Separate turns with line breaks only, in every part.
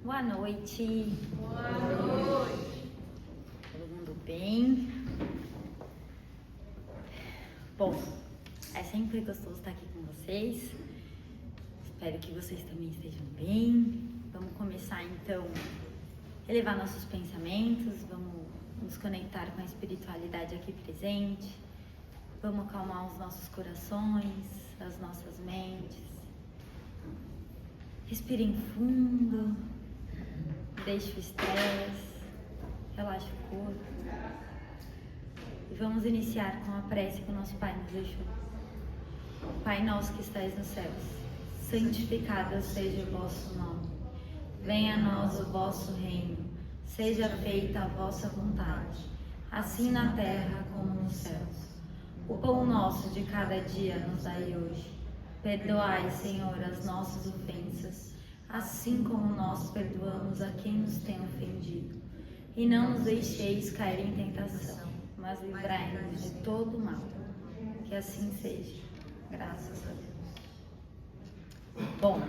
Boa noite.
Boa noite.
Todo mundo bem? Bom, é sempre gostoso estar aqui com vocês. Espero que vocês também estejam bem. Vamos começar então a elevar nossos pensamentos, vamos nos conectar com a espiritualidade aqui presente. Vamos acalmar os nossos corações, as nossas mentes. Respirem fundo, deixe o estresse, relaxe o corpo. E vamos iniciar com a prece que o nosso Pai nos deixou. Pai nosso que estais nos céus, santificado seja o vosso nome. Venha a nós o vosso reino, seja feita a vossa vontade, assim na terra como nos céus. O pão nosso de cada dia nos dai hoje. Perdoai, Senhor, as nossas ofensas, assim como nós perdoamos a quem nos tem ofendido. E não nos deixeis cair em tentação, mas livrai-nos de todo mal. Que assim seja. Graças a Deus. Bom,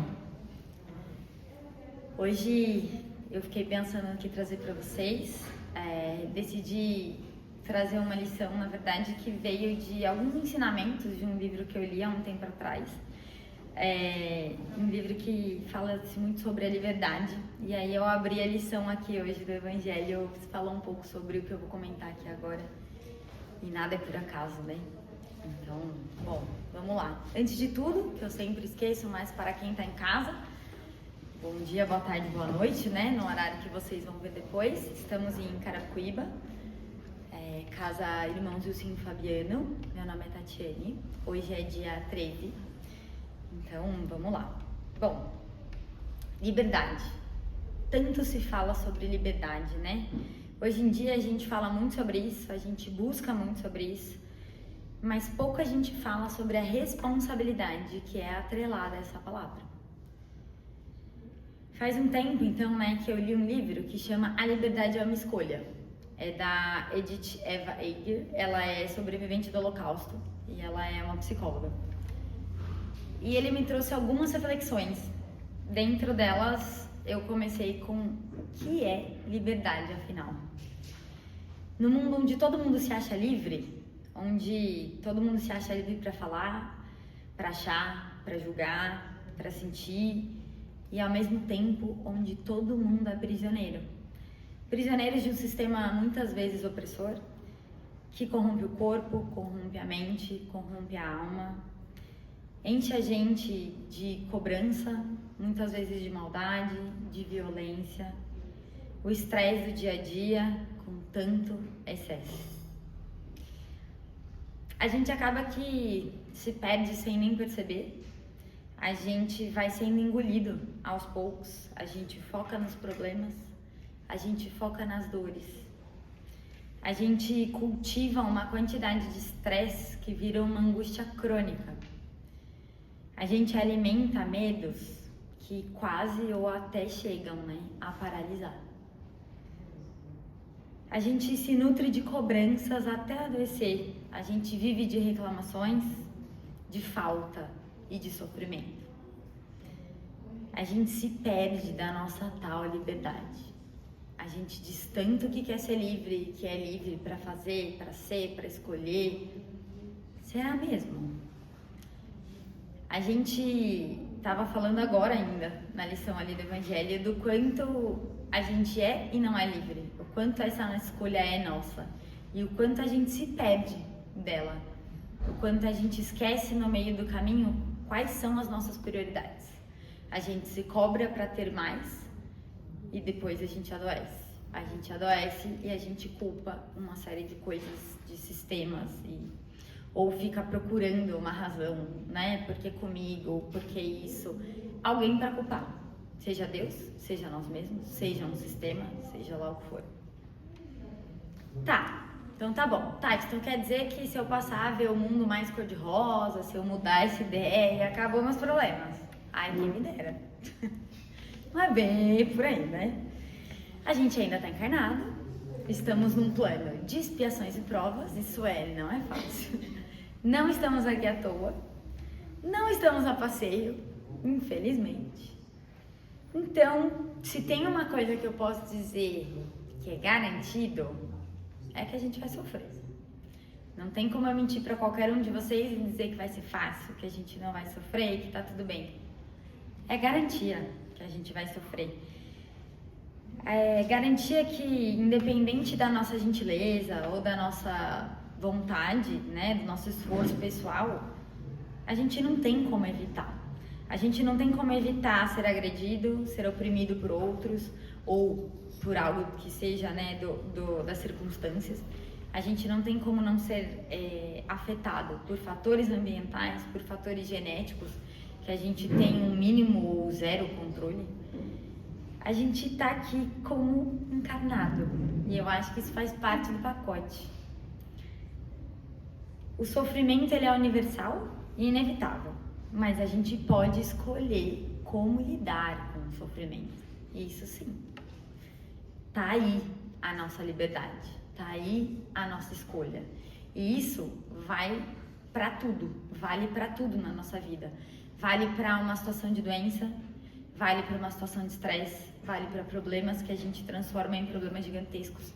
hoje eu fiquei pensando no que trazer para vocês. Decidi trazer uma lição, na verdade, que veio de alguns ensinamentos de um livro que eu li há um tempo atrás. Um livro que fala-se muito sobre a liberdade. E aí eu abri a lição aqui hoje do Evangelho, falou um pouco sobre o que eu vou comentar aqui agora. E nada é por acaso, né? Então, bom, vamos lá. Antes de tudo, que eu sempre esqueço, mas para quem está em casa, bom dia, boa tarde, boa noite, né? No horário que vocês vão ver depois. Estamos em Carapicuíba, casa Irmãos Wilson e Fabiano. Meu nome é Tatiane. Hoje é dia 13. Então, vamos lá. Bom, liberdade. Tanto se fala sobre liberdade, né? Hoje em dia a gente fala muito sobre isso, a gente busca muito sobre isso, mas pouco a gente fala sobre a responsabilidade que é atrelada a essa palavra. Faz um tempo, então, né, que eu li um livro que chama A Liberdade é uma Escolha. É da Edith Eva Eger, ela é sobrevivente do Holocausto e ela é uma psicóloga. E ele me trouxe algumas reflexões. Dentro delas, eu comecei com o que é liberdade, afinal. No mundo onde todo mundo se acha livre, onde todo mundo se acha livre para falar, para achar, para julgar, para sentir, e ao mesmo tempo onde todo mundo é prisioneiro. Prisioneiros de um sistema muitas vezes opressor, que corrompe o corpo, corrompe a mente, corrompe a alma, enche a gente de cobrança, muitas vezes de maldade, de violência, o estresse do dia a dia com tanto excesso. A gente acaba que se perde sem nem perceber, a gente vai sendo engolido aos poucos, a gente foca nos problemas, a gente foca nas dores. A gente cultiva uma quantidade de estresse que vira uma angústia crônica. A gente alimenta medos que quase ou até chegam, né, a paralisar. A gente se nutre de cobranças até adoecer. A gente vive de reclamações, de falta e de sofrimento. A gente se perde da nossa tal liberdade. A gente diz tanto que quer ser livre, que é livre para fazer, para ser, para escolher. Será mesmo? A gente estava falando agora ainda, na lição ali do Evangelho, do quanto a gente é e não é livre. O quanto essa escolha é nossa. E o quanto a gente se perde dela. O quanto a gente esquece no meio do caminho quais são as nossas prioridades. A gente se cobra para ter mais e depois a gente adoece. A gente adoece e a gente culpa uma série de coisas, de sistemas ou fica procurando uma razão, né? Porque comigo, porque isso. Alguém para culpar. Seja Deus, seja nós mesmos, seja um sistema, seja lá o que for. Tá, então tá bom. Tati, então quer dizer que se eu passar a ver o mundo mais cor-de-rosa, se eu mudar essa ideia, acabou meus problemas. Ai, quem me dera. Não é bem por aí, né? A gente ainda tá encarnado, estamos num plano de expiações e provas, isso não é fácil. Não estamos aqui à toa, não estamos a passeio, infelizmente. Então, se tem uma coisa que eu posso dizer que é garantido, é que a gente vai sofrer. Não tem como eu mentir para qualquer um de vocês e dizer que vai ser fácil, que a gente não vai sofrer e que tá tudo bem. É garantia que a gente vai sofrer. É garantia que, independente da nossa gentileza ou da nossa vontade, né, do nosso esforço pessoal, a gente não tem como evitar. A gente não tem como evitar ser agredido, ser oprimido por outros ou por algo que seja, né, das circunstâncias. A gente não tem como não ser afetado por fatores ambientais, por fatores genéticos, que a gente tem um mínimo ou zero controle. A gente tá aqui como encarnado e eu acho que isso faz parte do pacote. O sofrimento, ele é universal e inevitável, mas a gente pode escolher como lidar com o sofrimento. Isso sim. Tá aí a nossa liberdade, tá aí a nossa escolha. E isso vai para tudo, vale para tudo na nossa vida. Vale para uma situação de doença, vale para uma situação de estresse, vale para problemas que a gente transforma em problemas gigantescos.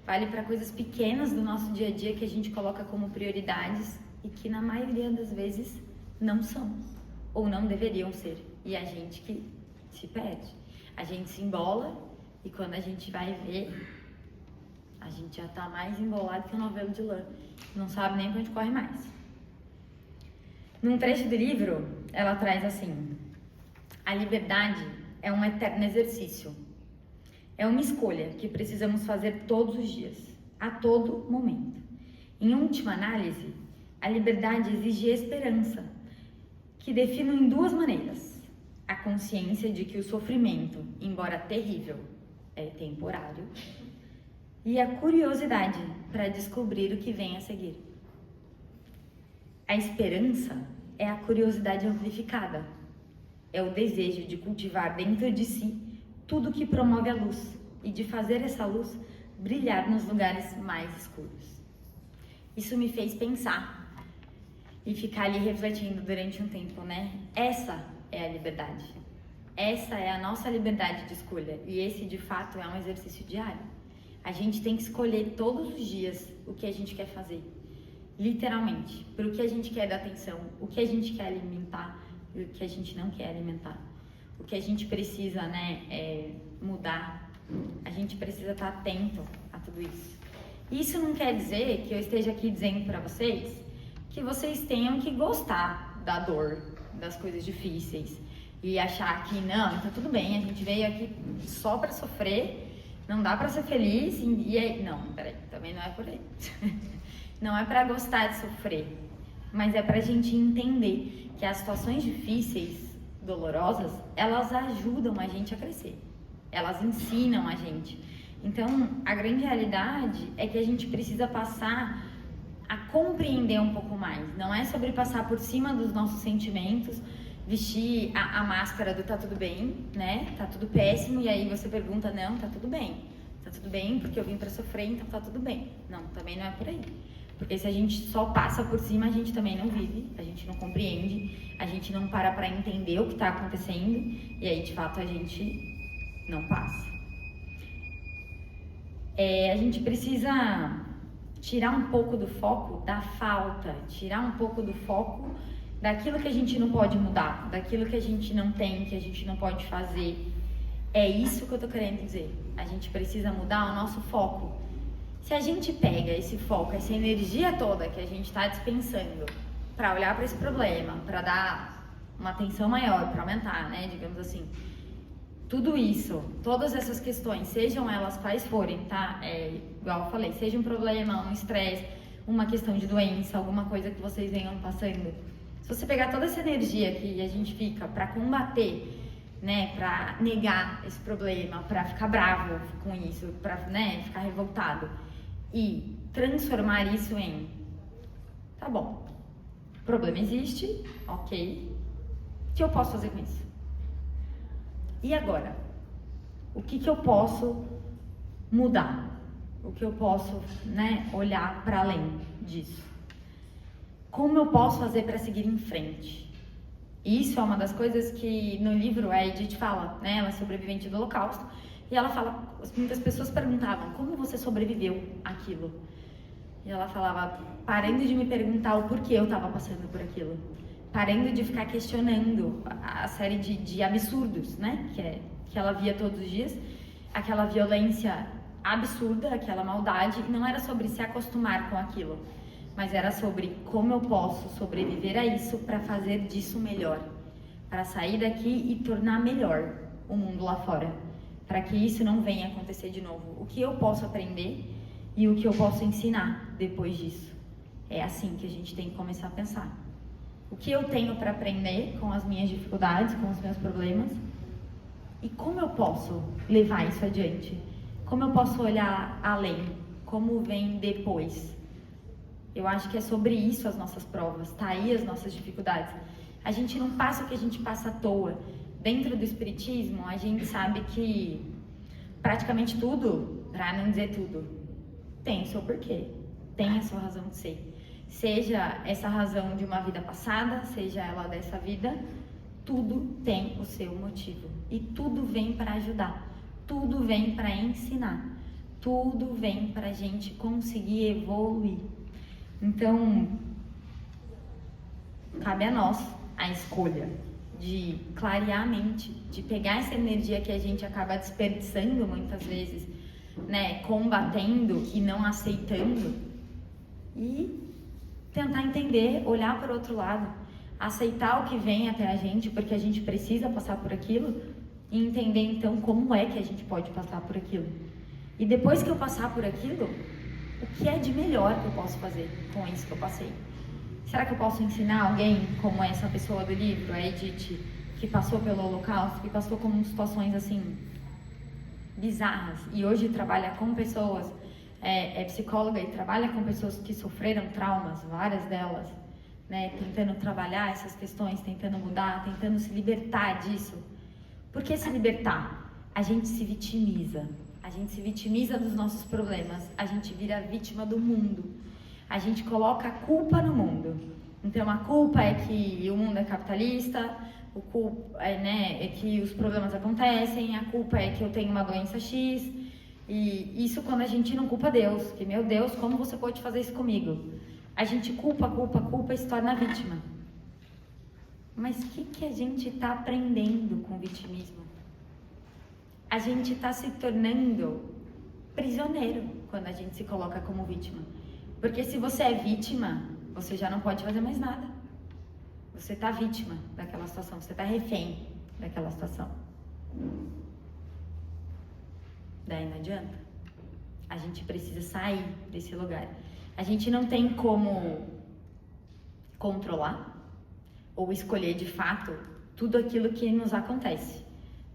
Vale para coisas pequenas do nosso dia a dia que a gente coloca como prioridades e que na maioria das vezes não são ou não deveriam ser. E a gente que se perde. A gente se embola e quando a gente vai ver, a gente já tá mais embolado que um novelo de lã. Não sabe nem pra onde corre mais. Num trecho do livro, ela traz assim: a liberdade é um eterno exercício. É uma escolha que precisamos fazer todos os dias, a todo momento. Em última análise, a liberdade exige esperança, que defino em duas maneiras: a consciência de que o sofrimento, embora terrível, é temporário, e a curiosidade para descobrir o que vem a seguir. A esperança é a curiosidade amplificada, é o desejo de cultivar dentro de si tudo que promove a luz e de fazer essa luz brilhar nos lugares mais escuros. Isso me fez pensar e ficar ali refletindo durante um tempo, né? Essa é a liberdade. Essa é a nossa liberdade de escolha e esse, de fato, é um exercício diário. A gente tem que escolher todos os dias o que a gente quer fazer, literalmente, para o que a gente quer dar atenção, o que a gente quer alimentar e o que a gente não quer alimentar. O que a gente precisa, né, mudar. A gente precisa estar atento a tudo isso. Isso não quer dizer que eu esteja aqui dizendo para vocês que vocês tenham que gostar da dor, das coisas difíceis e achar que não, tá tudo bem, a gente veio aqui só para sofrer, não dá para ser feliz e aí, não, peraí, também não é por aí. Não é para gostar de sofrer, mas é pra gente entender que as situações difíceis, dolorosas, elas ajudam a gente a crescer. Elas ensinam a gente. Então, a grande realidade é que a gente precisa passar a compreender um pouco mais. Não é sobre passar por cima dos nossos sentimentos, vestir a máscara do tá tudo bem, né? Tá tudo péssimo e aí você pergunta, não, tá tudo bem. Tá tudo bem porque eu vim pra sofrer, então tá tudo bem. Não, também não é por aí. Porque se a gente só passa por cima, a gente também não vive, a gente não compreende, a gente não para pra entender o que tá acontecendo e aí, de fato, a gente não passa. A gente precisa tirar um pouco do foco da falta, tirar um pouco do foco daquilo que a gente não pode mudar, daquilo que a gente não tem, que a gente não pode fazer. É isso que eu tô querendo dizer. A gente precisa mudar o nosso foco. Se a gente pega esse foco, essa energia toda que a gente está dispensando para olhar para esse problema, para dar uma atenção maior, para aumentar, né, digamos assim, tudo isso, todas essas questões, sejam elas quais forem, tá? Igual eu falei, seja um problema, um estresse, uma questão de doença, alguma coisa que vocês venham passando. Se você pegar toda essa energia que a gente fica para combater, né, para negar esse problema, para ficar bravo com isso, para, né, ficar revoltado e transformar isso em, tá bom, o problema existe, ok, o que eu posso fazer com isso? E agora? O que eu posso mudar? O que eu posso, né, olhar para além disso? Como eu posso fazer para seguir em frente? E isso é uma das coisas que no livro a Edith fala, né? Ela é sobrevivente do Holocausto. E ela fala, muitas pessoas perguntavam, como você sobreviveu àquilo? E ela falava, parando de me perguntar o porquê eu estava passando por aquilo. Parando de ficar questionando a série de absurdos, né? Que ela via todos os dias. Aquela violência absurda, aquela maldade. E não era sobre se acostumar com aquilo, mas era sobre como eu posso sobreviver a isso para fazer disso melhor. Para sair daqui e tornar melhor o mundo lá fora. Para que isso não venha acontecer de novo. O que eu posso aprender e o que eu posso ensinar depois disso. É assim que a gente tem que começar a pensar. O que eu tenho para aprender com as minhas dificuldades, com os meus problemas, e como eu posso levar isso adiante? Como eu posso olhar além? Como vem depois? Eu acho que é sobre isso as nossas provas, tá aí as nossas dificuldades. A gente não passa o que a gente passa à toa. Dentro do espiritismo, a gente sabe que praticamente tudo, para não dizer tudo, tem o seu porquê, tem a sua razão de ser. Seja essa razão de uma vida passada, seja ela dessa vida, tudo tem o seu motivo. E tudo vem para ajudar, tudo vem para ensinar, tudo vem para a gente conseguir evoluir. Então, cabe a nós a escolha de clarear a mente, de pegar essa energia que a gente acaba desperdiçando muitas vezes, né, combatendo e não aceitando, e tentar entender, olhar para o outro lado, aceitar o que vem até a gente, porque a gente precisa passar por aquilo, e entender então como é que a gente pode passar por aquilo. E depois que eu passar por aquilo, o que é de melhor que eu posso fazer com isso que eu passei? Será que eu posso ensinar alguém como essa pessoa do livro, a Edith, que passou pelo Holocausto, que passou por situações assim bizarras e hoje trabalha com pessoas, é psicóloga e trabalha com pessoas que sofreram traumas, várias delas, né, tentando trabalhar essas questões, tentando mudar, tentando se libertar disso. Por que se libertar? A gente se vitimiza dos nossos problemas, a gente vira vítima do mundo, a gente coloca a culpa no mundo. Então a culpa é que o mundo é capitalista, a culpa é que os problemas acontecem, a culpa é que eu tenho uma doença X, e isso quando a gente não culpa Deus, que meu Deus, como você pode fazer isso comigo? A gente culpa e se torna vítima. Mas o que a gente está aprendendo com o vitimismo? A gente está se tornando prisioneiro quando a gente se coloca como vítima. Porque se você é vítima, você já não pode fazer mais nada. Você está vítima daquela situação, você está refém daquela situação. Daí não adianta. A gente precisa sair desse lugar. A gente não tem como controlar ou escolher de fato tudo aquilo que nos acontece,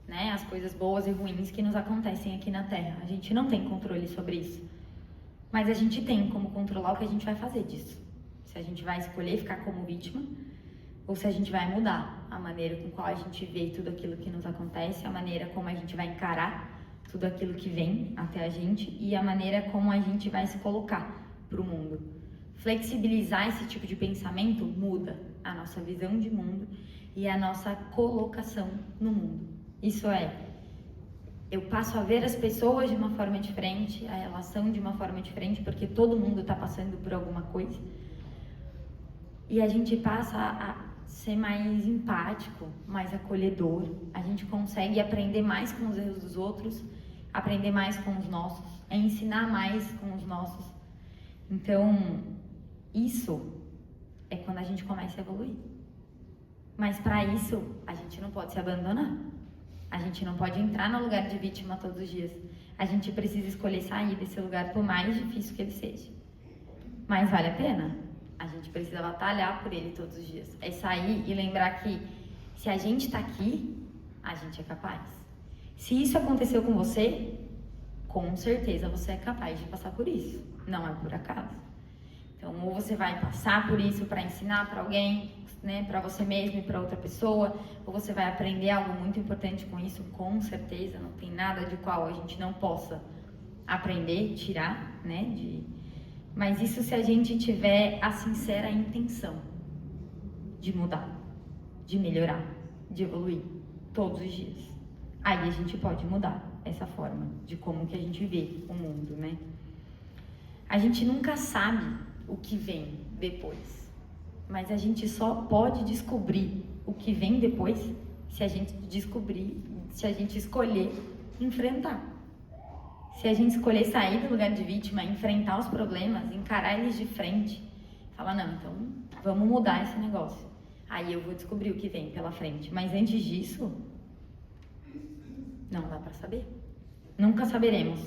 né? As coisas boas e ruins que nos acontecem aqui na Terra. A gente não tem controle sobre isso. Mas a gente tem como controlar o que a gente vai fazer disso. Se a gente vai escolher ficar como vítima ou se a gente vai mudar a maneira com qual a gente vê tudo aquilo que nos acontece, a maneira como a gente vai encarar tudo aquilo que vem até a gente e a maneira como a gente vai se colocar para o mundo. Flexibilizar esse tipo de pensamento muda a nossa visão de mundo e a nossa colocação no mundo. Isso é, eu passo a ver as pessoas de uma forma diferente, a relação de uma forma diferente, porque todo mundo está passando por alguma coisa. E a gente passa a ser mais empático, mais acolhedor. A gente consegue aprender mais com os erros dos outros, aprender mais com os nossos, ensinar mais com os nossos. Então, isso é quando a gente começa a evoluir. Mas para isso, a gente não pode se abandonar. A gente não pode entrar no lugar de vítima todos os dias. A gente precisa escolher sair desse lugar, por mais difícil que ele seja. Mas vale a pena. A gente precisa batalhar por ele todos os dias. É sair e lembrar que se a gente está aqui, a gente é capaz. Se isso aconteceu com você, com certeza você é capaz de passar por isso. Não é por acaso. Então, ou você vai passar por isso para ensinar para alguém, né, para você mesmo e para outra pessoa, ou você vai aprender algo muito importante com isso, com certeza. Não tem nada de qual a gente não possa aprender, tirar, né, mas isso se a gente tiver a sincera intenção de mudar. de melhorar, de evoluir todos os dias. Aí a gente pode mudar essa forma de como que a gente vê o mundo, né? A gente nunca sabe o que vem depois, mas a gente só pode descobrir o que vem depois se a gente escolher enfrentar. Se a gente escolher sair do lugar de vítima, enfrentar os problemas, encarar eles de frente, falar, não, então vamos mudar esse negócio. Aí eu vou descobrir o que vem pela frente. Mas antes disso, não dá pra saber. Nunca saberemos.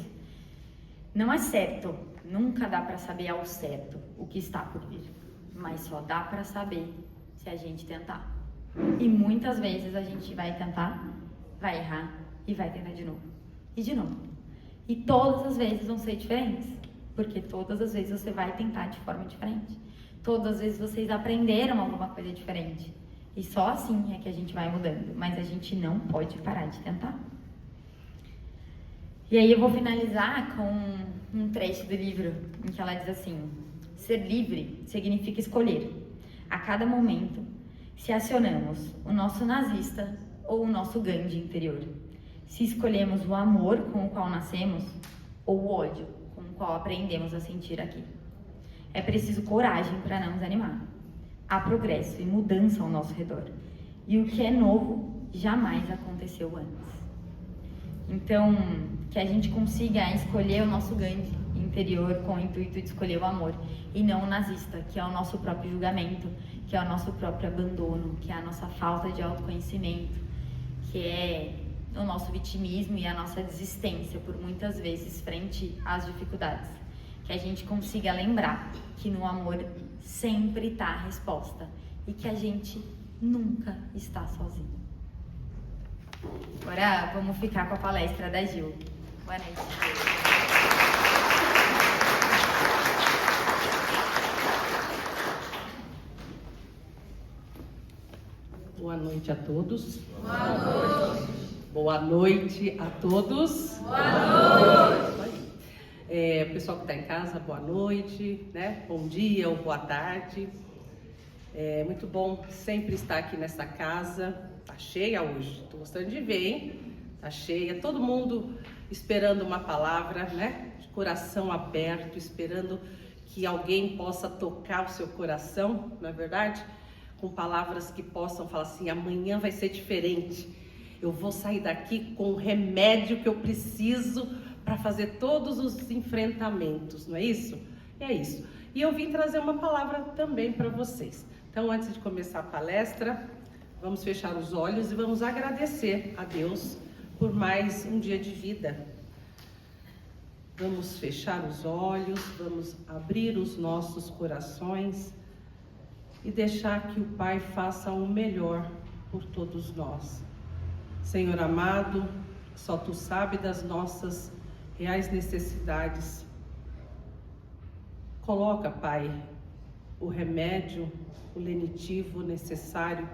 Não é certo, nunca dá pra saber ao certo o que está por vir. Mas só dá pra saber se a gente tentar. E muitas vezes a gente vai tentar, vai errar e vai tentar de novo. E de novo. E todas as vezes vão ser diferentes. Porque todas as vezes você vai tentar de forma diferente. Todas as vezes vocês aprenderam alguma coisa diferente. E só assim é que a gente vai mudando. Mas a gente não pode parar de tentar. E aí eu vou finalizar com um trecho do livro em que ela diz assim: ser livre significa escolher, a cada momento, se acionamos o nosso nazista ou o nosso Gandhi interior. Se escolhemos o amor com o qual nascemos ou o ódio com o qual aprendemos a sentir aqui. É preciso coragem para não desanimar. Há progresso e mudança ao nosso redor. E o que é novo jamais aconteceu antes. Então, que a gente consiga escolher o nosso Gandhi interior com o intuito de escolher o amor e não o nazista, que é o nosso próprio julgamento, que é o nosso próprio abandono, que é a nossa falta de autoconhecimento, que é o nosso vitimismo e a nossa desistência por muitas vezes frente às dificuldades. Que a gente consiga lembrar que no amor sempre está a resposta e que a gente nunca está sozinho. Agora vamos ficar com a palestra da Gil. Boa noite.
Boa noite a todos.
Boa noite.
Boa noite a todos.
Boa noite.
Pessoal que está em casa, boa noite, né? Bom dia ou boa tarde. É muito bom sempre estar aqui nessa casa. Tá cheia hoje, tô gostando de ver, hein? Tá cheia, todo mundo esperando uma palavra, né? De coração aberto, esperando que alguém possa tocar o seu coração, não é verdade? Com palavras que possam falar assim: amanhã vai ser diferente. Eu vou sair daqui com o remédio que eu preciso para fazer todos os enfrentamentos, não é isso? É isso. E eu vim trazer uma palavra também para vocês. Então, antes de começar a palestra, vamos fechar os olhos e vamos agradecer a Deus por mais um dia de vida. Vamos fechar os olhos, vamos abrir os nossos corações e deixar que o Pai faça o melhor por todos nós. Senhor amado, só Tu sabe das nossas reais necessidades. Coloca, Pai, o remédio, o lenitivo necessário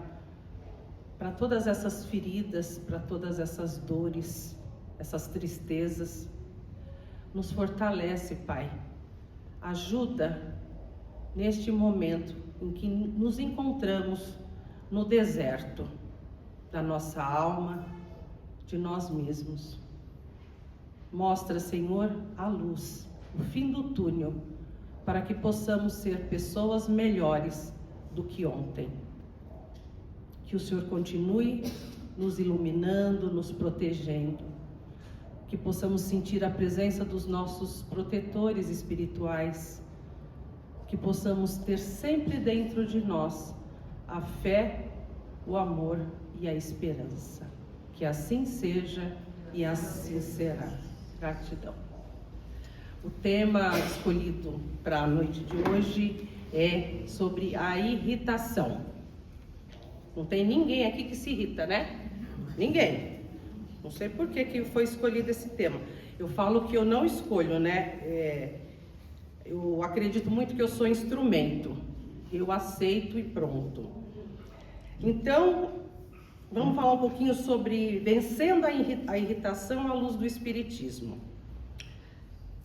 para todas essas feridas, para todas essas dores, essas tristezas. Nos fortalece, Pai. Ajuda neste momento em que nos encontramos no deserto da nossa alma, de nós mesmos. Mostra, Senhor, a luz, o fim do túnel, para que possamos ser pessoas melhores do que ontem. Que o Senhor continue nos iluminando, nos protegendo. Que possamos sentir a presença dos nossos protetores espirituais. Que possamos ter sempre dentro de nós a fé, o amor e a esperança. Que assim seja e assim será. Gratidão. O tema escolhido para a noite de hoje é sobre a irritação. Não tem ninguém aqui que se irrita, né? Ninguém. Não sei por que foi escolhido esse tema. Eu falo que eu não escolho, né? Eu acredito muito que eu sou instrumento. Eu aceito e pronto. Então, vamos falar um pouquinho sobre vencendo a irritação à luz do Espiritismo.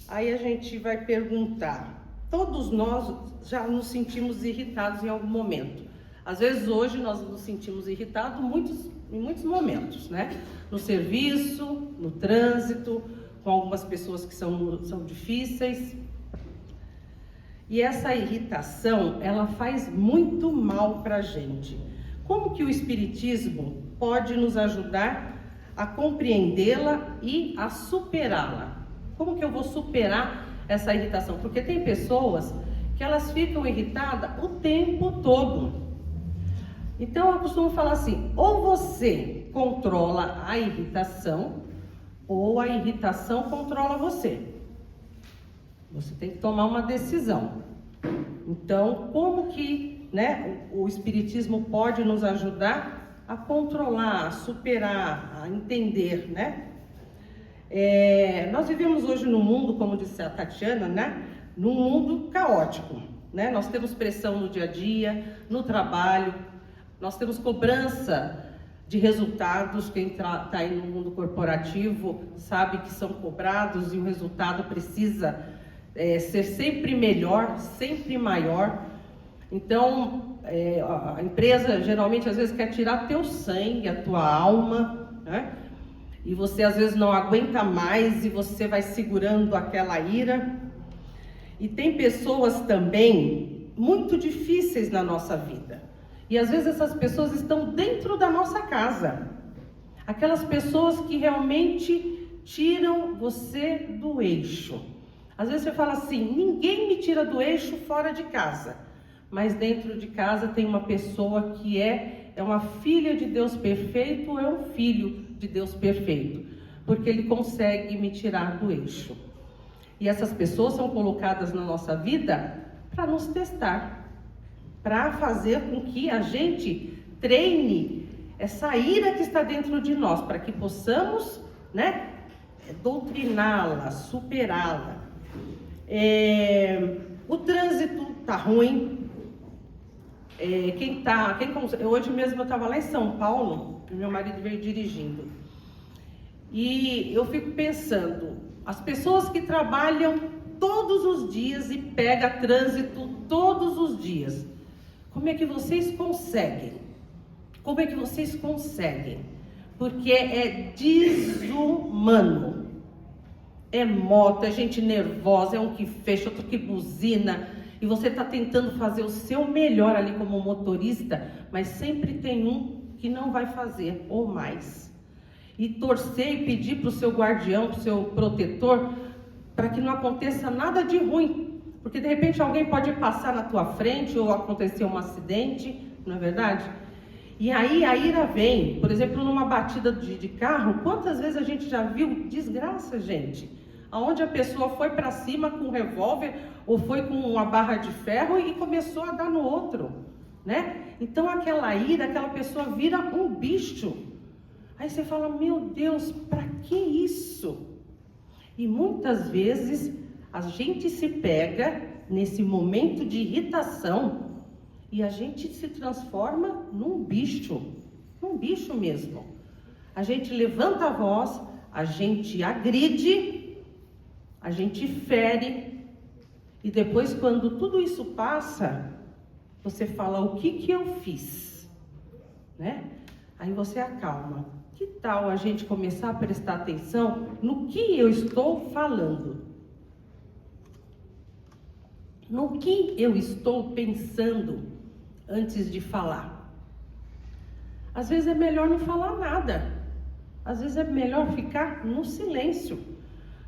Aí a gente vai perguntar, todos nós já nos sentimos irritados em algum momento. Às vezes hoje nós nos sentimos irritados em muitos momentos, né? No serviço, no trânsito, com algumas pessoas que são difíceis. E essa irritação, ela faz muito mal para a gente. Como que o Espiritismo pode nos ajudar a compreendê-la e a superá-la? Como que eu vou superar essa irritação? Porque tem pessoas que elas ficam irritadas o tempo todo. Então eu costumo falar assim, ou você controla a irritação, ou a irritação controla você. Você tem que tomar uma decisão. Então, como que, né, o Espiritismo pode nos ajudar a controlar, a superar, a entender, né? Nós vivemos hoje num mundo, como disse a Tatiana, né, num mundo caótico, né? Nós temos pressão no dia a dia, no trabalho, nós temos cobrança de resultados. Quem está aí no mundo corporativo sabe que são cobrados e o resultado precisa ser sempre melhor, sempre maior. Então, a empresa geralmente às vezes quer tirar teu sangue, a tua alma, né? E você às vezes não aguenta mais e você vai segurando aquela ira. E tem pessoas também muito difíceis na nossa vida. E às vezes essas pessoas estão dentro da nossa casa. Aquelas pessoas que realmente tiram você do eixo. Às vezes você fala assim, ninguém me tira do eixo fora de casa. Mas dentro de casa tem uma pessoa que é uma filha de Deus perfeito, ou é um filho de Deus perfeito. Porque ele consegue me tirar do eixo. E essas pessoas são colocadas na nossa vida para nos testar. Para fazer com que a gente treine essa ira que está dentro de nós. Para que possamos, né, doutriná-la, superá-la. O trânsito tá ruim. Hoje mesmo eu estava lá em São Paulo, e meu marido veio dirigindo. E eu fico pensando, as pessoas que trabalham todos os dias e pegam trânsito todos os dias, como é que vocês conseguem? Como é que vocês conseguem? Porque é desumano. É moto, é gente nervosa, é um que fecha, outro que buzina. E você está tentando fazer o seu melhor ali como motorista, mas sempre tem um que não vai fazer, ou mais. E torcer e pedir para o seu guardião, para o seu protetor, para que não aconteça nada de ruim. Porque de repente alguém pode passar na tua frente ou acontecer um acidente, não é verdade? E aí a ira vem, por exemplo, numa batida de carro, quantas vezes a gente já viu desgraça, gente? Onde a pessoa foi para cima com um revólver ou foi com uma barra de ferro e começou a dar no outro, né? Então aquela ira, aquela pessoa vira um bicho. Aí você fala, meu Deus, para que isso? E muias vezes a gente se pega nesse momento de irritação e a gente se transforma num bicho mesmo. A gente levanta a voz, a gente agride, a gente fere, e depois quando tudo isso passa, você fala, o que eu fiz? Né? Aí você acalma. Que tal a gente começar a prestar atenção no que eu estou falando? No que eu estou pensando antes de falar? Às vezes é melhor não falar nada. Às vezes é melhor ficar no silêncio.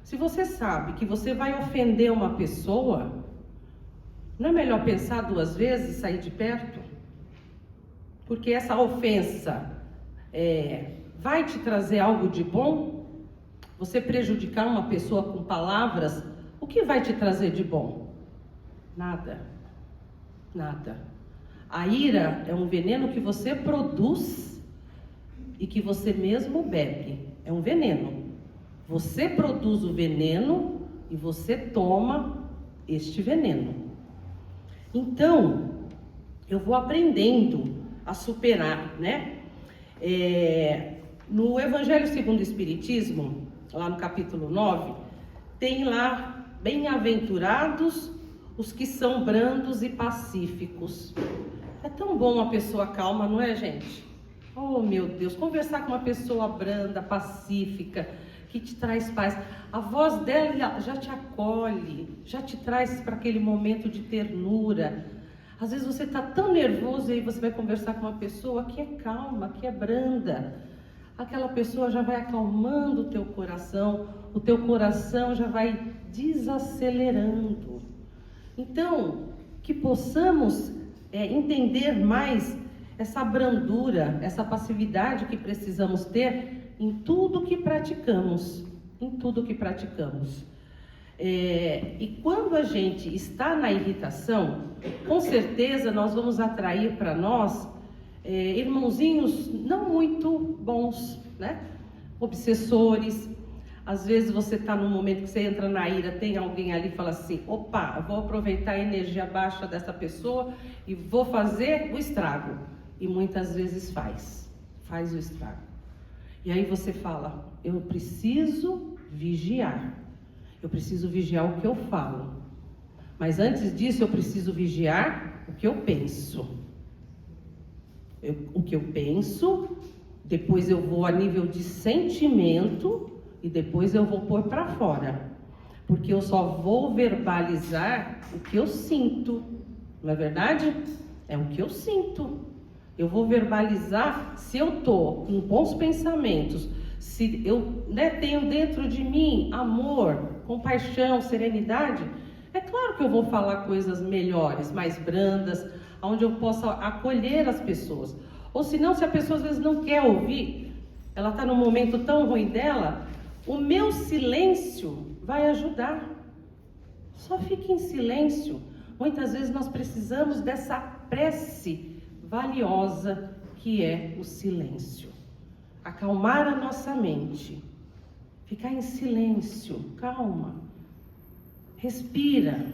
Se você sabe que você vai ofender uma pessoa, não é melhor pensar duas vezes e sair de perto? Porque essa ofensa vai te trazer algo de bom? Você prejudicar uma pessoa com palavras, o que vai te trazer de bom? Nada. Nada. A ira é um veneno que você produz e que você mesmo bebe. É um veneno. Você produz o veneno e você toma este veneno. Então, eu vou aprendendo a superar, né? No Evangelho segundo o Espiritismo, lá no capítulo 9, tem lá, bem-aventurados os que são brandos e pacíficos. É tão bom uma pessoa calma, não é, gente? Oh, meu Deus, conversar com uma pessoa branda, pacífica, que te traz paz. A voz dela já te acolhe, já te traz para aquele momento de ternura. Às vezes você está tão nervoso e aí você vai conversar com uma pessoa que é calma, que é branda. Aquela pessoa já vai acalmando o teu coração já vai desacelerando. Então, que possamos entender mais essa brandura, essa passividade que precisamos ter em tudo que praticamos, E quando a gente está na irritação, com certeza nós vamos atrair para nós irmãozinhos não muito bons, né? Obsessores. Às vezes você está num momento que você entra na ira, tem alguém ali e fala assim, opa, vou aproveitar a energia baixa dessa pessoa e vou fazer o estrago. E muitas vezes faz o estrago. E aí você fala, eu preciso vigiar o que eu falo. Mas antes disso eu preciso vigiar o que eu penso. O que eu penso, depois eu vou a nível de sentimento e depois eu vou pôr para fora. Porque eu só vou verbalizar o que eu sinto. Não é verdade? É o que eu sinto. Eu vou verbalizar se eu estou com bons pensamentos, se eu tenho dentro de mim amor, compaixão, serenidade. É claro que eu vou falar coisas melhores, mais brandas, onde eu possa acolher as pessoas. Ou senão, se a pessoa às vezes não quer ouvir, ela está num momento tão ruim dela, o meu silêncio vai ajudar. Só fique em silêncio. Muitas vezes nós precisamos dessa prece valiosa que é o silêncio. Acalmar a nossa mente. Ficar em silêncio, calma. Respira.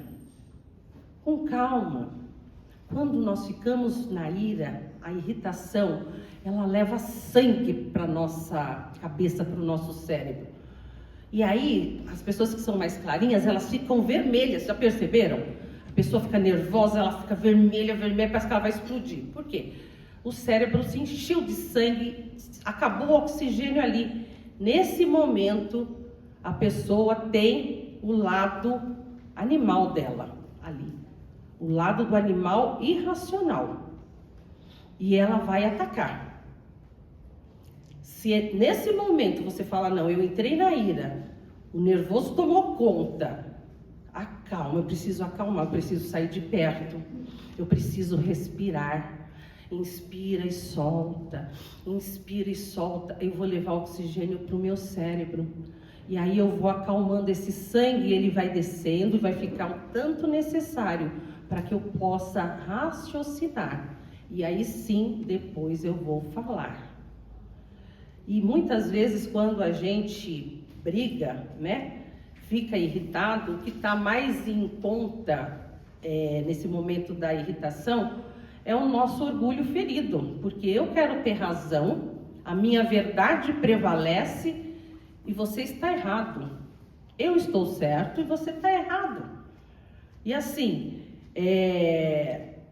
Com calma. Quando nós ficamos na ira, a irritação, ela leva sangue para a nossa cabeça, para o nosso cérebro. E aí, as pessoas que são mais clarinhas, elas ficam vermelhas, já perceberam? A pessoa fica nervosa, ela fica vermelha, parece que ela vai explodir. Por quê? O cérebro se encheu de sangue, acabou o oxigênio ali. Nesse momento, a pessoa tem o lado animal dela ali. O lado do animal irracional. E ela vai atacar. Se nesse momento você fala, não, eu entrei na ira, o nervoso tomou conta, acalma, eu preciso acalmar, eu preciso sair de perto, eu preciso respirar. Inspira e solta, eu vou levar oxigênio para o meu cérebro. E aí eu vou acalmando esse sangue, ele vai descendo e vai ficar o tanto necessário para que eu possa raciocinar. E aí sim, depois eu vou falar. E muitas vezes quando a gente briga, fica irritado, o que está mais em conta nesse momento da irritação é o nosso orgulho ferido, porque eu quero ter razão, a minha verdade prevalece e você está errado. Eu estou certo e você está errado. E assim,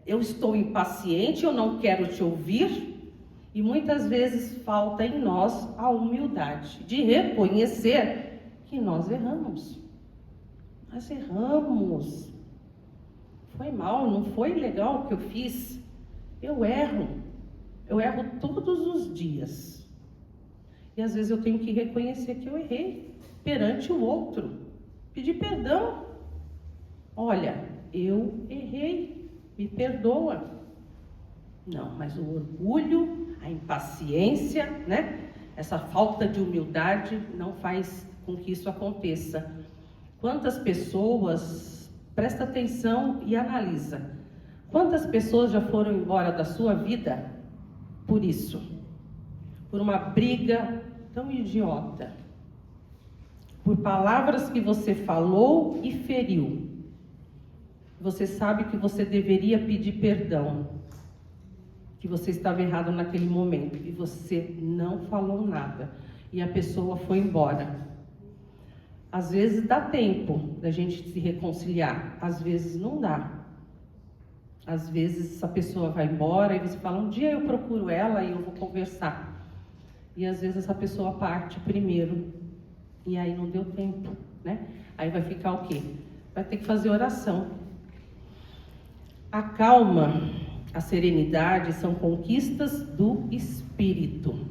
eu estou impaciente, eu não quero te ouvir, e muitas vezes falta em nós a humildade de reconhecer que nós erramos. Nós erramos. Foi mal, não foi legal o que eu fiz. Eu erro todos os dias. E às vezes eu tenho que reconhecer que eu errei perante o outro. Pedir perdão. Olha, eu errei, me perdoa. Não, mas o orgulho, a impaciência, essa falta de humildade não faz com que isso aconteça. Quantas pessoas, presta atenção e analisa, quantas pessoas já foram embora da sua vida por isso? Por uma briga tão idiota, por palavras que você falou e feriu. Você sabe que você deveria pedir perdão, que você estava errado naquele momento e você não falou nada e a pessoa foi embora. Às vezes dá tempo da gente se reconciliar, às vezes não dá. Às vezes essa pessoa vai embora e você fala, um dia eu procuro ela e eu vou conversar. E às vezes essa pessoa parte primeiro e aí não deu tempo, né? Aí vai ficar o quê? Vai ter que fazer oração. A calma, a serenidade são conquistas do espírito.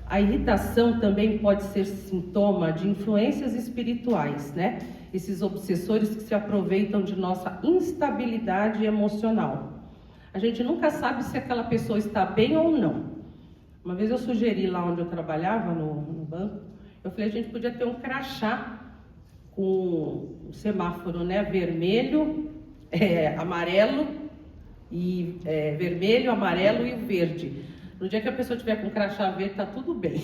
A irritação também pode ser sintoma de influências espirituais, né? Esses obsessores que se aproveitam de nossa instabilidade emocional. A gente nunca sabe se aquela pessoa está bem ou não. Uma vez eu sugeri lá onde eu trabalhava, no banco, eu falei, a gente podia ter um crachá com um semáforo, né? Vermelho, amarelo, e vermelho, amarelo e verde. No dia que a pessoa tiver com crachá verde, tá tudo bem.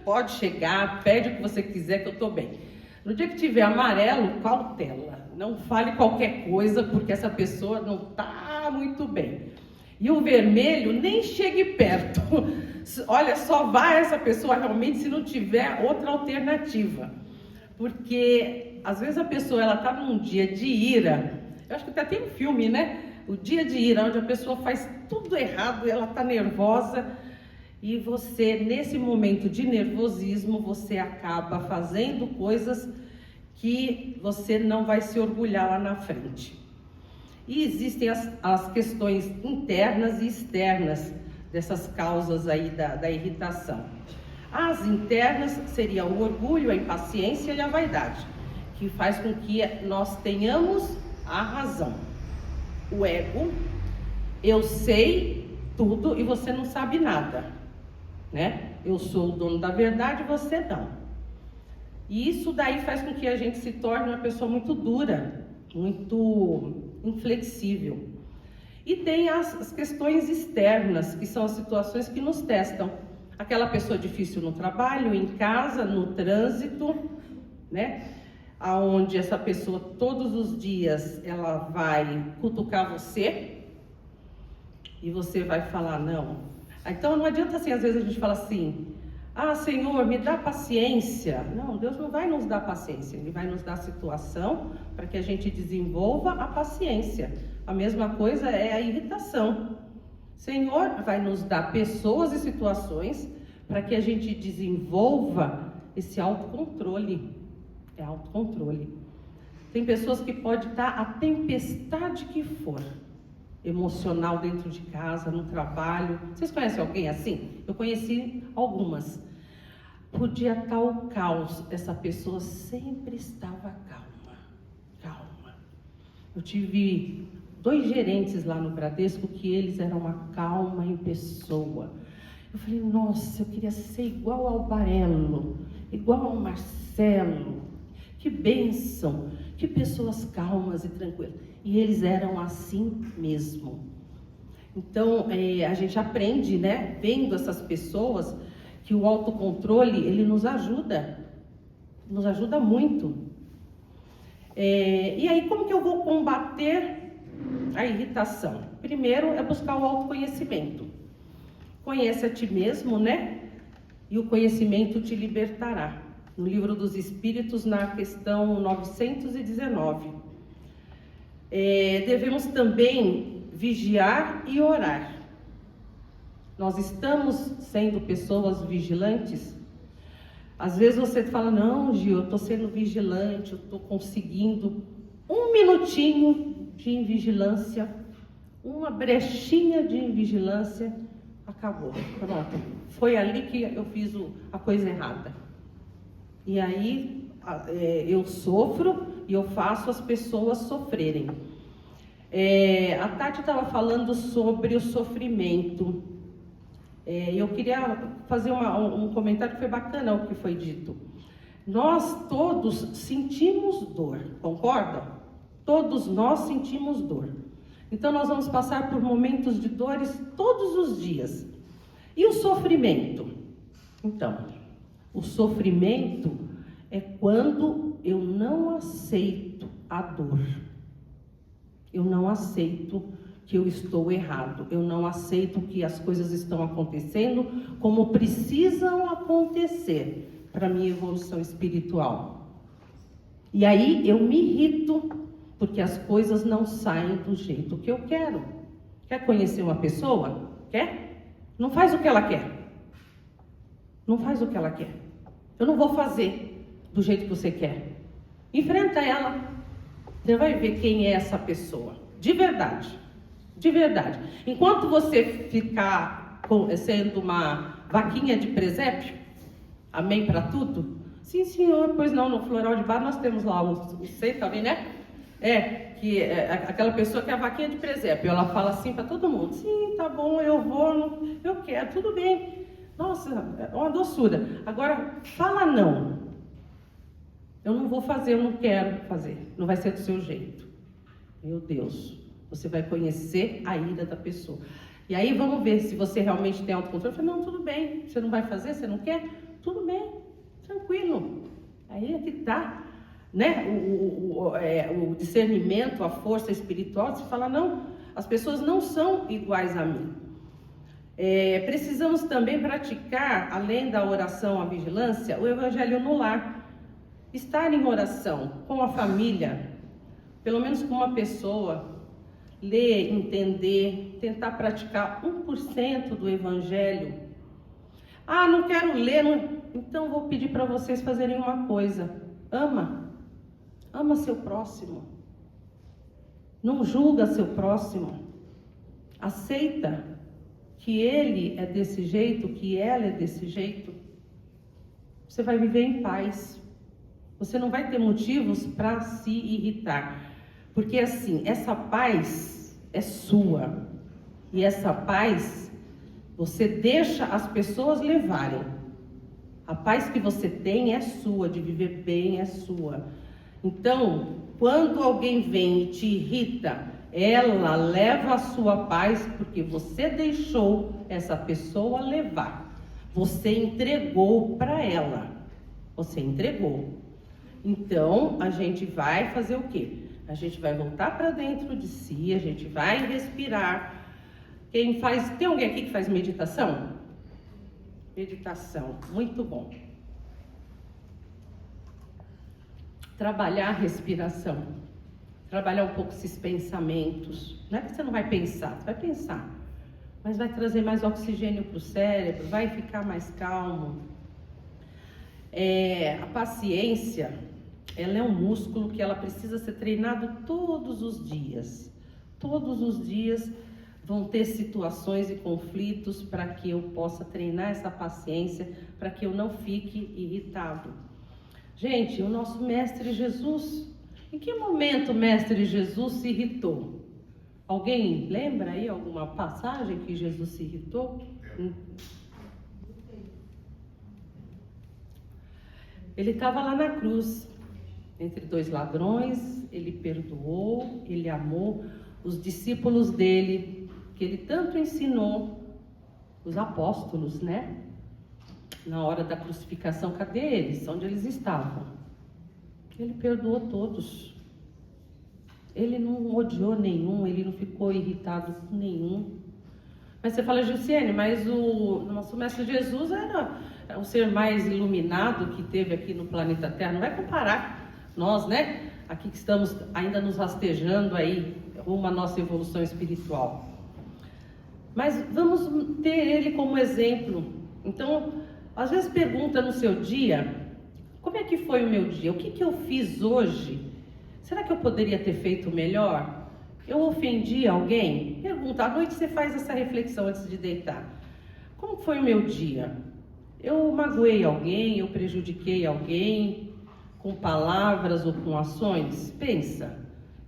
Pode chegar, pede o que você quiser que eu tô bem. No dia que tiver amarelo, cautela. Não fale qualquer coisa, porque essa pessoa não tá muito bem. E o vermelho, nem chegue perto. Olha, só vai essa pessoa realmente se não tiver outra alternativa. Porque, às vezes, a pessoa, ela tá num dia de ira. Eu acho que até tem um filme, né? O dia de ira, onde a pessoa faz tudo errado, ela tá nervosa. E você, nesse momento de nervosismo, você acaba fazendo coisas que você não vai se orgulhar lá na frente. E existem as questões internas e externas dessas causas aí da irritação. As internas seriam o orgulho, a impaciência e a vaidade, que faz com que nós tenhamos a razão. O ego, eu sei tudo e você não sabe nada, né? Eu sou o dono da verdade e você não. E isso daí faz com que a gente se torne uma pessoa muito dura, muito inflexível. E tem as questões externas, que são as situações que nos testam. Aquela pessoa difícil no trabalho, em casa, no trânsito, né? Aonde essa pessoa todos os dias ela vai cutucar você e você vai falar não. Então não adianta assim, às vezes a gente fala assim, ah, Senhor, me dá paciência. Não, Deus não vai nos dar paciência, Ele vai nos dar situação para que a gente desenvolva a paciência. A mesma coisa é a irritação. Senhor vai nos dar pessoas e situações para que a gente desenvolva esse autocontrole. É autocontrole. Tem pessoas que pode estar a tempestade que for, emocional dentro de casa, no trabalho. Vocês conhecem alguém assim? Eu conheci algumas. Podia estar o caos, essa pessoa sempre estava calma. Eu tive 2 gerentes lá no Bradesco que eles eram uma calma em pessoa. Eu falei, nossa, eu queria ser igual ao Barello, igual ao Marcelo. Que bênção, que pessoas calmas e tranquilas. E eles eram assim mesmo. Então, a gente aprende, né, vendo essas pessoas, que o autocontrole, ele nos ajuda muito. E aí, como que eu vou combater a irritação? Primeiro, é buscar o autoconhecimento. Conhece a ti mesmo, né? E o conhecimento te libertará. No Livro dos Espíritos, na questão 919. Devemos também vigiar e orar. Nós estamos sendo pessoas vigilantes? Às vezes você fala, não, Gil, eu estou sendo vigilante, eu estou conseguindo 1 minutinho de invigilância, uma brechinha de invigilância, acabou, pronto. Foi ali que eu fiz a coisa errada. E aí eu sofro e eu faço as pessoas sofrerem. A Tati estava falando sobre o sofrimento. Eu queria fazer um comentário que foi bacana o que foi dito. Nós todos sentimos dor, concordam? Todos nós sentimos dor. Então nós vamos passar por momentos de dores todos os dias. E o sofrimento? Então, o sofrimento é quando eu não aceito a dor. Eu não aceito que eu estou errado. Eu não aceito que as coisas estão acontecendo como precisam acontecer para minha evolução espiritual. E aí eu me irrito, porque as coisas não saem do jeito que eu quero. Quer conhecer uma pessoa? Quer? Não faz o que ela quer. Não faz o que ela quer. Eu não vou fazer do jeito que você quer. Enfrenta ela. Você vai ver quem é essa pessoa. De verdade. De verdade. Enquanto você ficar sendo uma vaquinha de presépio, amém para tudo? Sim, senhor. Pois não, no Floral de Bar nós temos lá um sei também, né? Aquela pessoa que é a vaquinha de presépio. Ela fala assim para todo mundo. Sim, tá bom, eu vou, eu quero, tudo bem. Nossa, é uma doçura. Agora, fala não. Eu não vou fazer, eu não quero fazer. Não vai ser do seu jeito. Meu Deus, você vai conhecer a ira da pessoa. E aí vamos ver se você realmente tem autocontrole. Eu falei, não, tudo bem. Você não vai fazer, você não quer? Tudo bem, tranquilo. Aí é que tá, né? O discernimento, a força espiritual. Você fala, não, as pessoas não são iguais a mim. Precisamos também praticar, além da oração, a vigilância, o evangelho no lar. Estar em oração com a família, pelo menos com uma pessoa, ler, entender, tentar praticar 1% do evangelho. Ah, não quero ler, então vou pedir para vocês fazerem uma coisa. Ama seu próximo. Não julga seu próximo. Aceita que ele é desse jeito, que ela é desse jeito. Você vai viver em paz. Você não vai ter motivos para se irritar. Porque assim, essa paz é sua. E essa paz, você deixa as pessoas levarem. A paz que você tem é sua, de viver bem é sua. Então, quando alguém vem e te irrita, ela leva a sua paz, porque você deixou essa pessoa levar. Você entregou para ela. Você entregou. Então, a gente vai fazer o quê? A gente vai voltar para dentro de si, a gente vai respirar. Tem alguém aqui que faz meditação? Meditação, muito bom. Trabalhar a respiração. Trabalhar um pouco esses pensamentos. Não é que você não vai pensar, você vai pensar. Mas vai trazer mais oxigênio para o cérebro, vai ficar mais calmo. A paciência, ela é um músculo que ela precisa ser treinado todos os dias. Todos os dias vão ter situações e conflitos para que eu possa treinar essa paciência, para que eu não fique irritado. Gente, o nosso Mestre Jesus, em que momento o Mestre Jesus se irritou? Alguém lembra aí alguma passagem que Jesus se irritou? Ele estava lá na cruz, entre dois ladrões, ele perdoou, ele amou os discípulos dele, que ele tanto ensinou, os apóstolos, né? Na hora da crucificação, cadê eles? Onde eles estavam? Ele perdoou todos. Ele não odiou nenhum, ele não ficou irritado com nenhum. Mas você fala, Gilciane, mas o nosso Mestre Jesus era o ser mais iluminado que teve aqui no planeta Terra. Não vai comparar nós, né? Aqui que estamos ainda nos rastejando aí, rumo à nossa evolução espiritual. Mas vamos ter ele como exemplo. Então, às vezes pergunta no seu dia, como é que foi o meu dia? O que eu fiz hoje? Será que eu poderia ter feito melhor? Eu ofendi alguém? Pergunta, à noite você faz essa reflexão antes de deitar. Como foi o meu dia? Eu magoei alguém, eu prejudiquei alguém com palavras ou com ações? Pensa,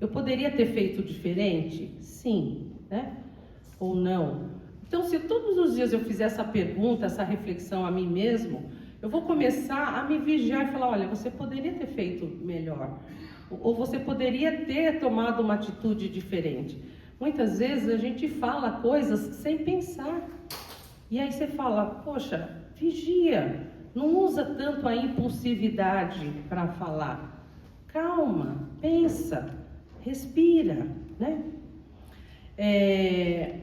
eu poderia ter feito diferente? Sim, né? Ou não? Então, se todos os dias eu fizer essa pergunta, essa reflexão a mim mesmo, eu vou começar a me vigiar e falar, olha, você poderia ter feito melhor. Ou você poderia ter tomado uma atitude diferente. Muitas vezes a gente fala coisas sem pensar. E aí você fala, poxa, vigia, não usa tanto a impulsividade para falar. Calma, pensa, respira, né?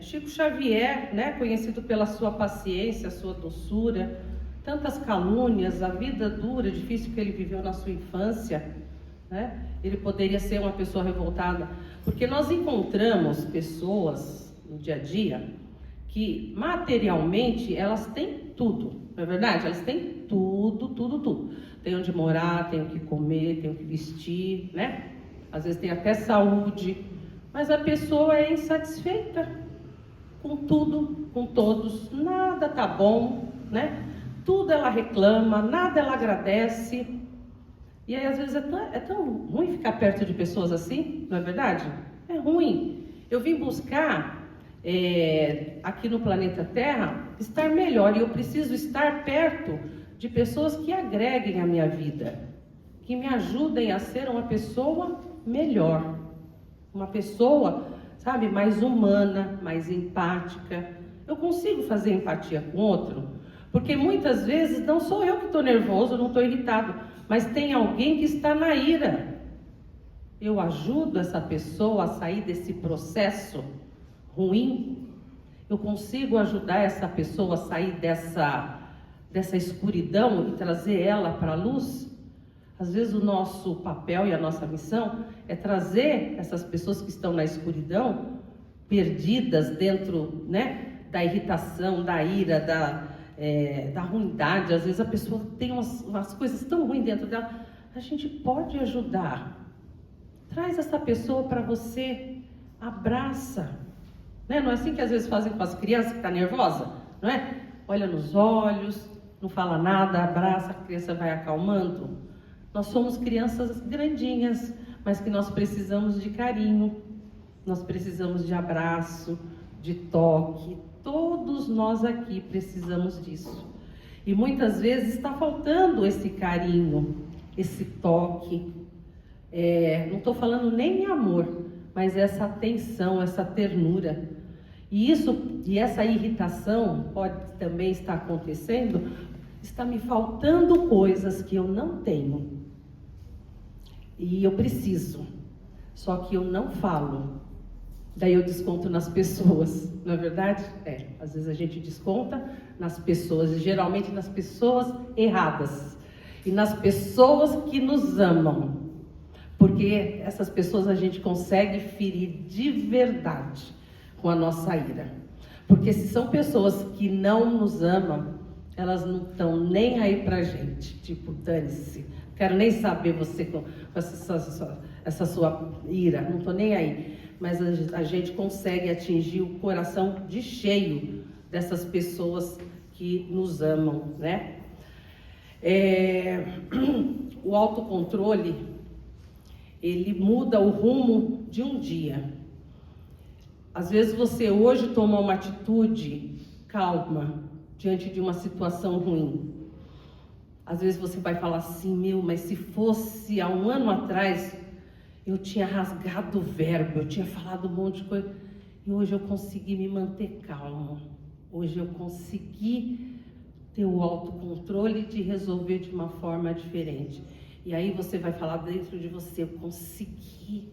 Chico Xavier, né, conhecido pela sua paciência, sua doçura, tantas calúnias, a vida dura, difícil que ele viveu na sua infância, né? Ele poderia ser uma pessoa revoltada, porque nós encontramos pessoas no dia a dia que materialmente elas têm tudo, não é verdade? Elas têm tudo, tudo, tudo. Tem onde morar, tem o que comer, tem o que vestir, né? Às vezes tem até saúde, mas a pessoa é insatisfeita com tudo, com todos, nada tá bom, né? Tudo ela reclama, nada ela agradece. E aí às vezes é tão ruim ficar perto de pessoas assim, não é verdade? É ruim. Eu vim buscar aqui no planeta Terra estar melhor, e eu preciso estar perto de pessoas que agreguem a minha vida, que me ajudem a ser uma pessoa melhor, uma pessoa, sabe, mais humana, mais empática. Eu consigo fazer empatia com o outro, porque muitas vezes não sou eu que estou nervoso, não estou irritado, mas tem alguém que está na ira. Eu ajudo essa pessoa a sair desse processo ruim. Eu consigo ajudar essa pessoa a sair dessa escuridão e trazer ela para a luz. Às vezes o nosso papel e a nossa missão é trazer essas pessoas que estão na escuridão, perdidas dentro, né, da irritação, da ira, da ruindade. Às vezes a pessoa tem umas coisas tão ruins dentro dela. A gente pode ajudar. Traz essa pessoa para você, abraça. Né? Não é assim que às vezes fazem com as crianças que estão nervosas, não é? Olha nos olhos, não fala nada, abraça, a criança vai acalmando. Nós somos crianças grandinhas, mas que nós precisamos de carinho, nós precisamos de abraço, de toque. Todos nós aqui precisamos disso. E muitas vezes está faltando esse carinho, esse toque. Não estou falando nem em amor, mas essa atenção, essa ternura. E essa irritação pode também estar acontecendo, está me faltando coisas que eu não tenho. E eu preciso, só que eu não falo. Daí eu desconto nas pessoas, não é verdade? Às vezes a gente desconta nas pessoas, e geralmente nas pessoas erradas. E nas pessoas que nos amam. Porque essas pessoas a gente consegue ferir de verdade com a nossa ira. Porque se são pessoas que não nos amam, elas não estão nem aí pra gente. Tipo, dane-se, quero nem saber você com essa sua ira, não estou nem aí. Mas a gente consegue atingir o coração de cheio dessas pessoas que nos amam, né? O autocontrole, ele muda o rumo de um dia. Às vezes você hoje toma uma atitude calma diante de uma situação ruim. Às vezes você vai falar assim, mas se fosse há um ano atrás, eu tinha rasgado o verbo, eu tinha falado um monte de coisa. E hoje eu consegui me manter calmo. Hoje eu consegui ter o autocontrole de resolver de uma forma diferente. E aí você vai falar dentro de você, eu consegui.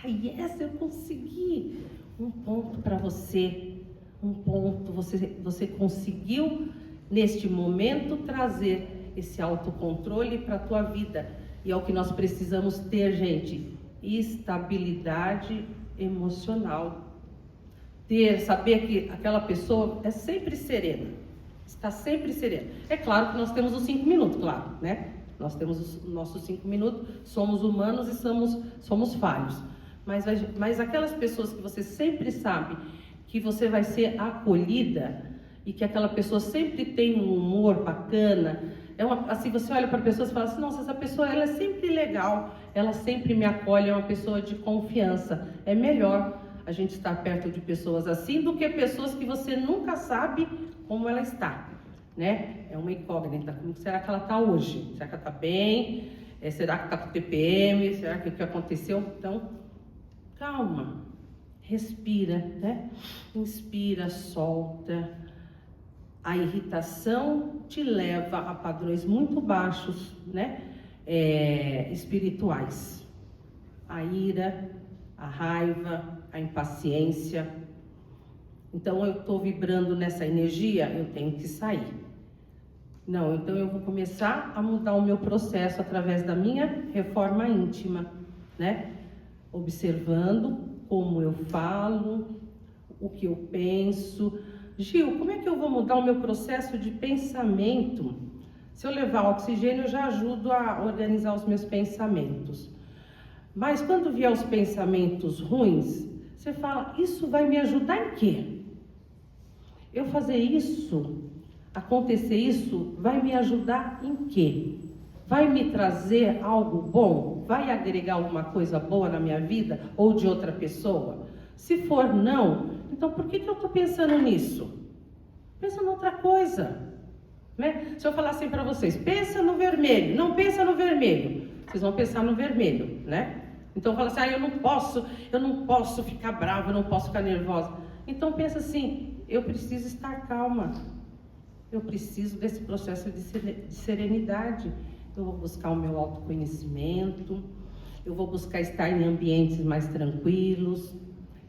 Eu consegui. Um ponto para você. Um ponto. Você conseguiu, neste momento, trazer esse autocontrole para a tua vida. E é o que nós precisamos ter, gente. Estabilidade emocional. Saber que aquela pessoa é sempre serena. Está sempre serena. É claro que nós temos os 5 minutos, claro, né? Nós temos os nossos 5 minutos, somos humanos e somos falhos. Mas aquelas pessoas que você sempre sabe que você vai ser acolhida e que aquela pessoa sempre tem um humor bacana, assim, você olha para a pessoa e fala assim, nossa, essa pessoa ela é sempre legal, ela sempre me acolhe, é uma pessoa de confiança. É melhor a gente estar perto de pessoas assim do que pessoas que você nunca sabe como ela está, né? É uma incógnita. Como será que ela está hoje? Será que ela está bem? Será que está com TPM? Será que o que aconteceu? Então, calma, respira, né? Inspira, solta. A irritação te leva a padrões muito baixos, né? Espirituais. A ira, a raiva, a impaciência. Então eu estou vibrando nessa energia, eu tenho que sair. Não, então eu vou começar a mudar o meu processo através da minha reforma íntima, né? Observando como eu falo, o que eu penso. Gil, como é que eu vou mudar o meu processo de pensamento? Se eu levar oxigênio, eu já ajudo a organizar os meus pensamentos. Mas quando vier os pensamentos ruins, você fala, isso vai me ajudar em quê? Eu fazer isso, acontecer isso, vai me ajudar em quê? Vai me trazer algo bom? Vai agregar alguma coisa boa na minha vida ou de outra pessoa? Se for não, então por que eu estou pensando nisso? Pensa em outra coisa, né? Se eu falar assim para vocês, pensa no vermelho, não pensa no vermelho, vocês vão pensar no vermelho, né? Então fala assim, eu não posso ficar brava, eu não posso ficar nervosa. Então pensa assim, eu preciso estar calma, eu preciso desse processo de serenidade. Eu vou buscar o meu autoconhecimento, eu vou buscar estar em ambientes mais tranquilos.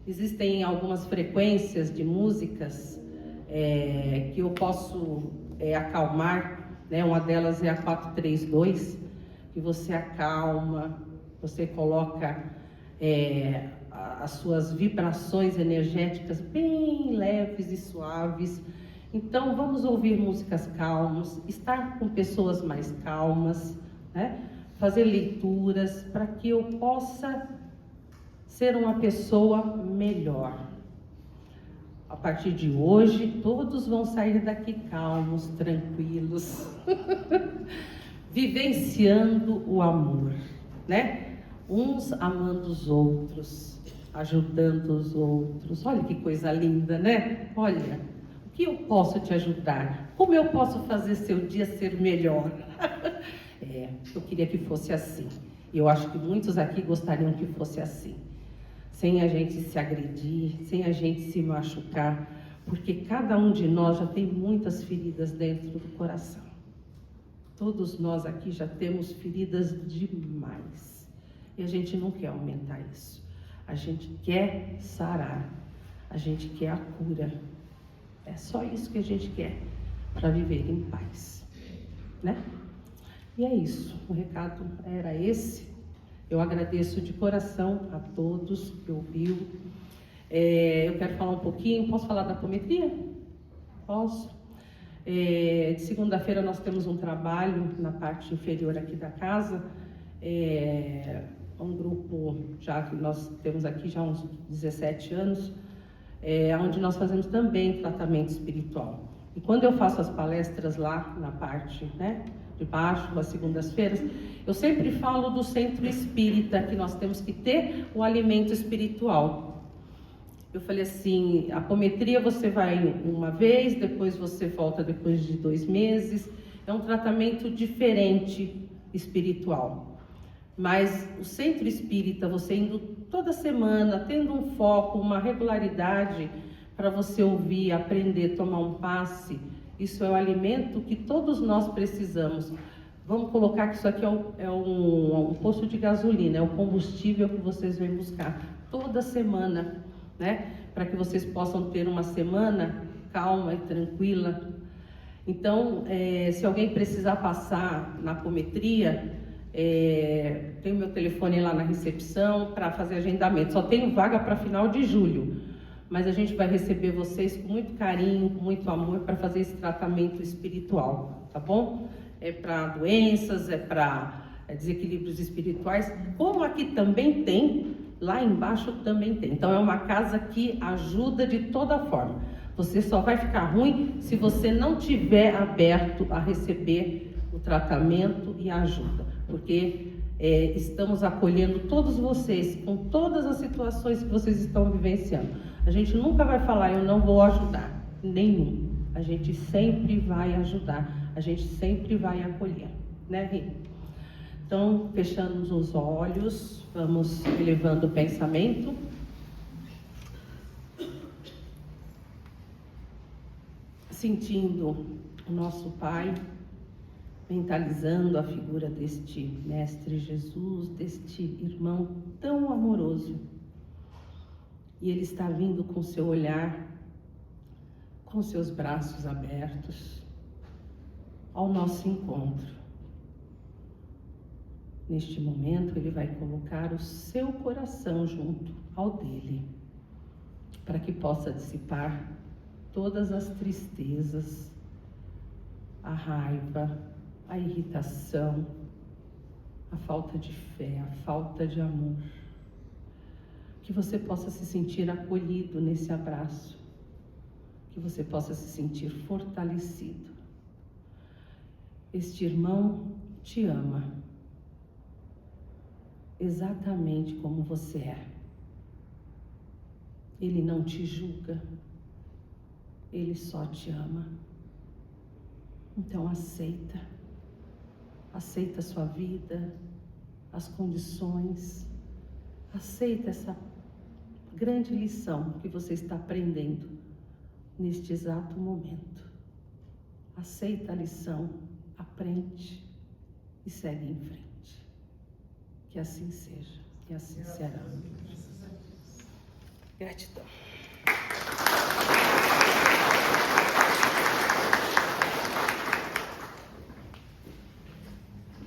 Existem algumas frequências de músicas que eu posso acalmar, né? Uma delas é a 432, que você acalma, você coloca as suas vibrações energéticas bem leves e suaves. Então vamos ouvir músicas calmas, estar com pessoas mais calmas, né? Fazer leituras para que eu possa ser uma pessoa melhor. A partir de hoje, todos vão sair daqui calmos, tranquilos, vivenciando o amor, né? Uns amando os outros, ajudando os outros. Olha que coisa linda, né? Olha, o que eu posso te ajudar? Como eu posso fazer seu dia ser melhor? Eu queria que fosse assim. Eu acho que muitos aqui gostariam que fosse assim. Sem a gente se agredir, sem a gente se machucar, porque cada um de nós já tem muitas feridas dentro do coração. Todos nós aqui já temos feridas demais. E a gente não quer aumentar isso. A gente quer sarar. A gente quer a cura. É só isso que a gente quer para viver em paz, né? E é isso. O recado era esse. Eu agradeço de coração a todos que ouviu. Eu quero falar um pouquinho. Posso falar da apometria? Posso? De segunda-feira nós temos um trabalho na parte inferior aqui da casa. Um grupo já que nós temos aqui já há uns 17 anos, onde nós fazemos também tratamento espiritual. E quando eu faço as palestras lá na parte, né, de baixo, às segundas-feiras, eu sempre falo do centro espírita, que nós temos que ter o alimento espiritual. Eu falei assim, a apometria você vai uma vez, depois você volta depois de 2 meses, é um tratamento diferente espiritual. Mas o centro espírita, você indo toda semana, tendo um foco, uma regularidade para você ouvir, aprender, tomar um passe, isso é o alimento que todos nós precisamos. Vamos colocar que isso aqui é um posto de gasolina, é o combustível que vocês vêm buscar toda semana, né? Para que vocês possam ter uma semana calma e tranquila. Então, se alguém precisar passar na apometria, tem o meu telefone lá na recepção para fazer agendamento. Só tenho vaga para final de julho, mas a gente vai receber vocês com muito carinho, com muito amor para fazer esse tratamento espiritual, tá bom? É para doenças, é para desequilíbrios espirituais, como aqui também tem, lá embaixo também tem. Então é uma casa que ajuda de toda forma. Você só vai ficar ruim se você não tiver aberto a receber o tratamento e a ajuda, porque estamos acolhendo todos vocês com todas as situações que vocês estão vivenciando. A gente nunca vai falar, eu não vou ajudar, nenhum. A gente sempre vai ajudar, a gente sempre vai acolher, né, Rita? Então, fechamos os olhos, vamos elevando o pensamento. Sentindo o nosso Pai, mentalizando a figura deste Mestre Jesus, deste irmão tão amoroso. E ele está vindo com seu olhar, com seus braços abertos. ao nosso encontro. Neste momento, Ele vai colocar o seu coração junto ao dele, para que possa dissipar todas as tristezas, a raiva, a irritação, a falta de fé, a falta de amor. Que você possa se sentir acolhido nesse abraço, que você possa se sentir fortalecido. Este irmão te ama, exatamente como você é. Ele não te julga, ele só te ama. Então aceita a sua vida, as condições, aceita essa grande lição que você está aprendendo neste exato momento. Aceita a lição, aprende e segue em frente. Que assim seja, e assim será. Gratidão.